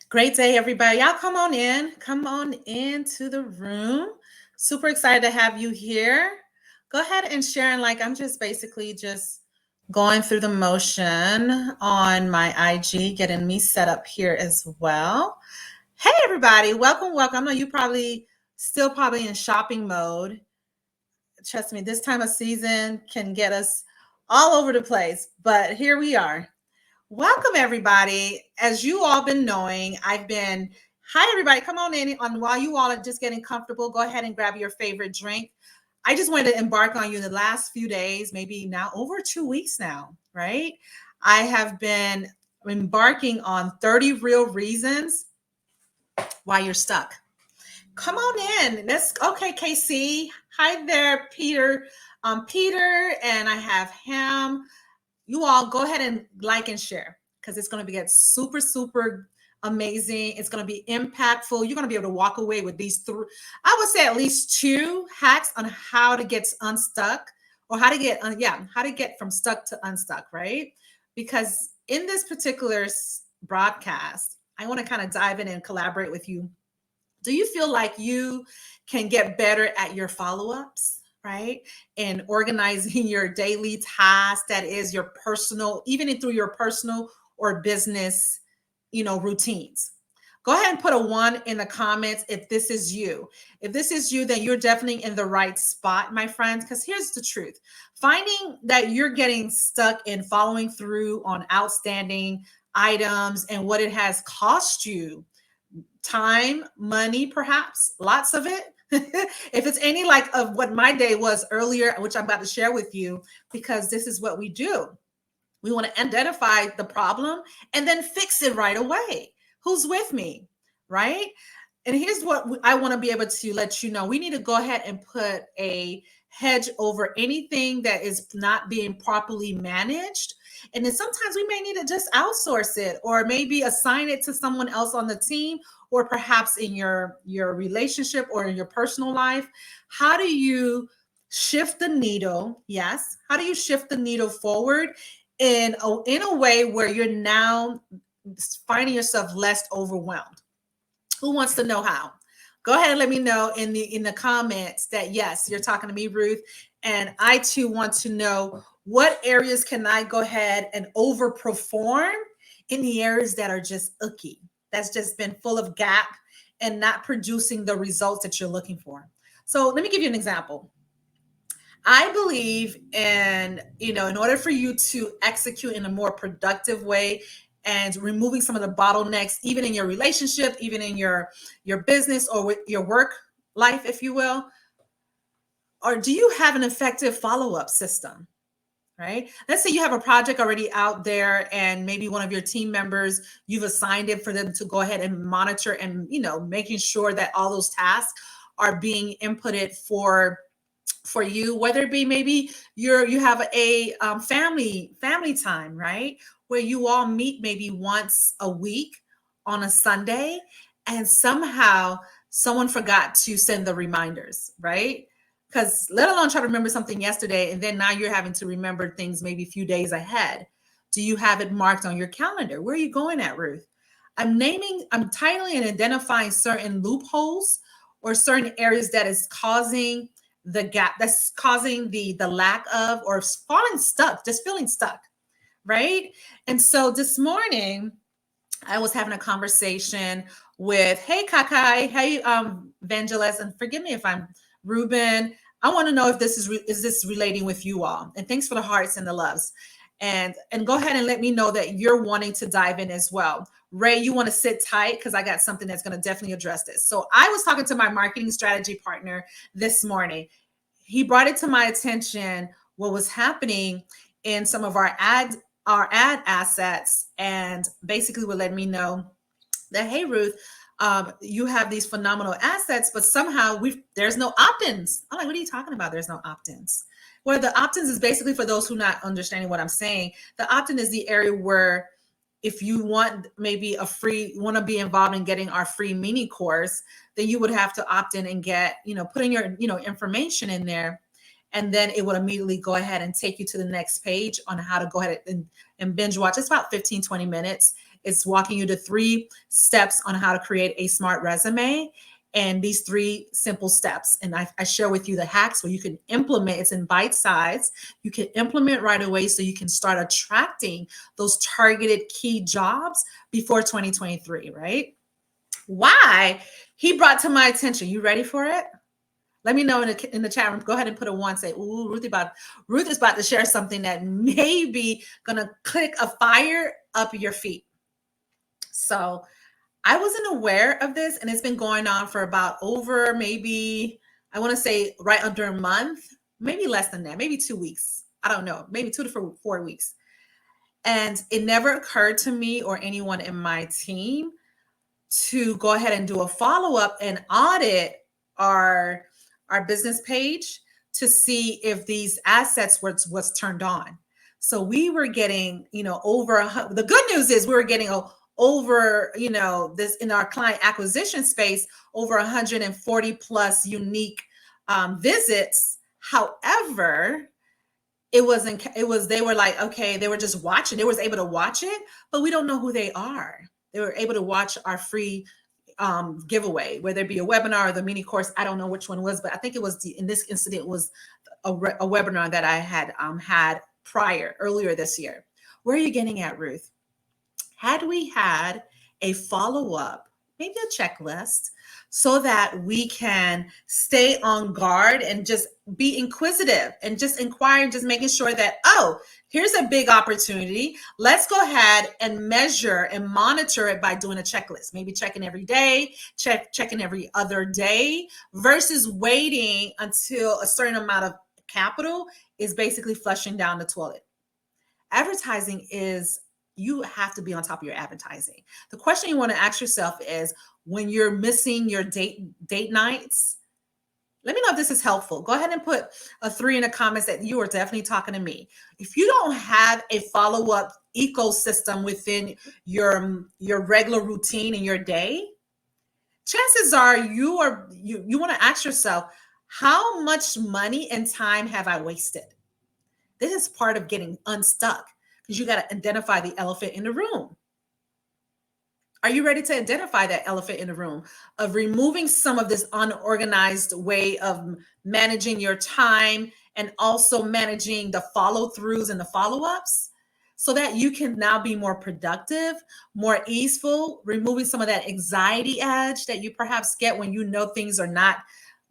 Great day, everybody. Y'all come on in. Come on into the room. Super excited to have you here. Go ahead and share and like. I'm just basically just going through the motion on my IG, getting me set up here as well. Hey, everybody. Welcome, welcome. I know you probably still probably in shopping mode. Trust me, this time of season can get us all over the place, but here we are. Welcome, everybody. As you all been knowing, hi, everybody. Come on in. While you all are just getting comfortable, go ahead and grab your favorite drink. I just wanted to embark on you in the last few days, maybe now over 2 weeks now, right? I have been embarking on 30 real reasons why you're stuck. Come on in. Okay, KC. Hi there, Peter. Peter, and I have Ham. You all go ahead and like and share because it's going to get super, super amazing. It's going to be impactful. You're going to be able to walk away with these three, I would say at least two hacks on how to get unstuck or how to get from stuck to unstuck, right? Because in this particular broadcast, I want to kind of dive in and collaborate with you. Do you feel like you can get better at your follow-ups, right? And organizing your daily tasks, that is your personal, even through your personal or business, routines. Go ahead and put a 1 in the comments if this is you. If this is you, then you're definitely in the right spot, my friends, because here's the truth. Finding that you're getting stuck in following through on outstanding items and what it has cost you, time, money, perhaps, lots of it. If it's any like of what my day was earlier, which I'm about to share with you, because this is what we do. We want to identify the problem and then fix it right away. Who's with me, right? And here's what I want to be able to let you know. We need to go ahead and put a hedge over anything that is not being properly managed. And then sometimes we may need to just outsource it or maybe assign it to someone else on the team or perhaps in your relationship or in your personal life. How do you shift the needle? Yes. How do you shift the needle forward in a way where you're now finding yourself less overwhelmed? Who wants to know how? Go ahead and let me know in the comments that yes, you're talking to me, Ruth, and I too want to know what areas can I go ahead and overperform in the areas that are just icky, that's just been full of gap and not producing the results that you're looking for. So let me give you an example. I believe in order for you to execute in a more productive way and removing some of the bottlenecks, even in your relationship, even in your business or with your work life, if you will, or do you have an effective follow-up system? Right? Let's say you have a project already out there and maybe one of your team members, you've assigned it for them to go ahead and monitor and, making sure that all those tasks are being inputted for you, whether it be maybe you have a family time, right? Where you all meet maybe once a week on a Sunday and somehow someone forgot to send the reminders, right? Because let alone try to remember something yesterday and then now you're having to remember things maybe a few days ahead. Do you have it marked on your calendar? Where are you going at, Ruth? I'm titling and identifying certain loopholes or certain areas that is causing the gap, that's causing the lack of or feeling stuck, right? And so this morning, I was having a conversation with, hey, Kakai, hey, Evangelist, and forgive me if I'm Ruben. I want to know if this is this relating with you all. And thanks for the hearts and the loves. And go ahead and let me know that you're wanting to dive in as well. Ray, you want to sit tight because I got something that's going to definitely address this. So I was talking to my marketing strategy partner this morning. He brought it to my attention what was happening in some of our ad assets, and basically would let me know that, hey, Ruth, you have these phenomenal assets, but somehow there's no opt-ins. I'm like, what are you talking about? There's no opt-ins. Well, the opt-ins is basically, for those who not understanding what I'm saying, the opt-in is the area where if you want maybe want to be involved in getting our free mini course, then you would have to opt in and get, put in your, information in there. And then it would immediately go ahead and take you to the next page on how to go ahead and binge watch. It's about 15, 20 minutes. It's walking you to 3 steps on how to create a smart resume. And these 3 simple steps. And I share with you the hacks where you can implement. It's in bite size. You can implement right away so you can start attracting those targeted key jobs before 2023, right? Why? He brought to my attention. You ready for it? Let me know in the chat room. Go ahead and put a 1. Say, ooh, Ruth is about to share something that may be gonna click a fire up your feet. So I wasn't aware of this, and it's been going on for about over maybe, I want to say right under a month, maybe less than that, maybe 2 weeks. I don't know, maybe 2 to 4 weeks. And it never occurred to me or anyone in my team to go ahead and do a follow-up and audit our business page to see if these assets was turned on. So we were getting, the good news is we were getting over, this in our client acquisition space, over 140 plus unique visits. However, they were like, okay, they were just watching. They was able to watch it, but we don't know who they are. They were able to watch our free giveaway, whether it be a webinar or the mini course. I don't know which one was, but I think it was in this incident was a webinar that I had had earlier this year. Where are you getting at, Ruth? Had we had a follow-up, maybe a checklist, so that we can stay on guard and just be inquisitive and just inquire and just making sure that, oh, here's a big opportunity. Let's go ahead and measure and monitor it by doing a checklist, maybe checking every day, checking every other day, versus waiting until a certain amount of capital is basically flushing down the toilet. Advertising is, you have to be on top of your advertising. The question you want to ask yourself is, when you're missing your date nights, let me know if this is helpful. Go ahead and put a 3 in the comments that you are definitely talking to me. If you don't have a follow-up ecosystem within your regular routine in your day, chances are you want to ask yourself, how much money and time have I wasted? This is part of getting unstuck, because you got to identify the elephant in the room. Are you ready to identify that elephant in the room of removing some of this unorganized way of managing your time and also managing the follow-throughs and the follow-ups, so that you can now be more productive, more easeful, removing some of that anxiety edge that you perhaps get when you know things are not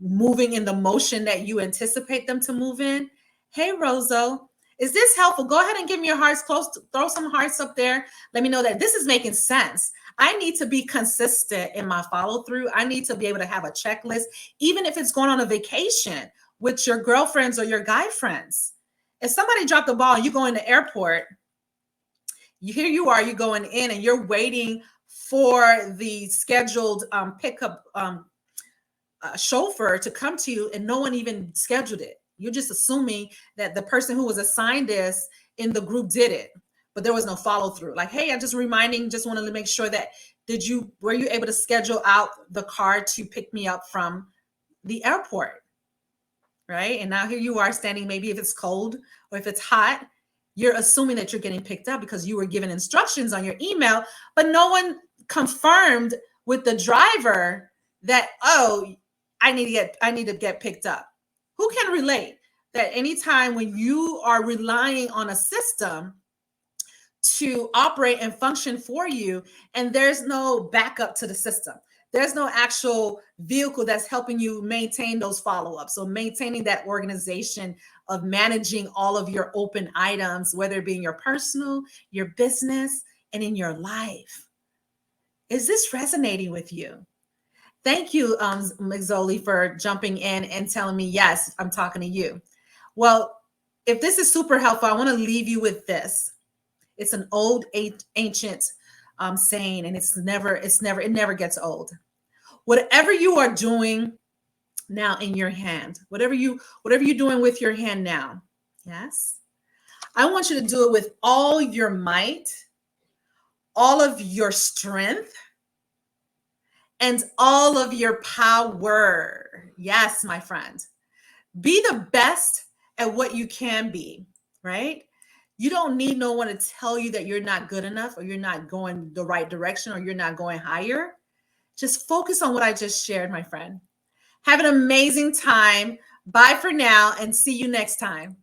moving in the motion that you anticipate them to move in? Hey, Roso, is this helpful? Go ahead and give me your hearts close. Throw some hearts up there. Let me know that this is making sense. I need to be consistent in my follow through. I need to be able to have a checklist, even if it's going on a vacation with your girlfriends or your guy friends. If somebody dropped the ball and you go in the airport, here you are, you're going in and you're waiting for the scheduled pickup chauffeur to come to you, and no one even scheduled it. You're just assuming that the person who was assigned this in the group did it, but there was no follow through. Like, hey, I'm just reminding, just wanted to make sure that, were you able to schedule out the car to pick me up from the airport? Right. And now here you are standing, maybe if it's cold or if it's hot, you're assuming that you're getting picked up because you were given instructions on your email, but no one confirmed with the driver that, oh, I need to get picked up. Who can relate that anytime when you are relying on a system to operate and function for you, and there's no backup to the system, there's no actual vehicle that's helping you maintain those follow-ups, so maintaining that organization of managing all of your open items, whether it be in your personal, your business, and in your life. Is this resonating with you? Thank you, Mixoli, for jumping in and telling me, yes, I'm talking to you. Well, if this is super helpful, I want to leave you with this. It's an old ancient saying, and it never gets old. Whatever you are doing now in your hand, whatever you're doing with your hand now, yes, I want you to do it with all your might, all of your strength, and all of your power. Yes, my friend. Be the best at what you can be, right? You don't need no one to tell you that you're not good enough or you're not going the right direction or you're not going higher. Just focus on what I just shared, my friend. Have an amazing time. Bye for now and see you next time.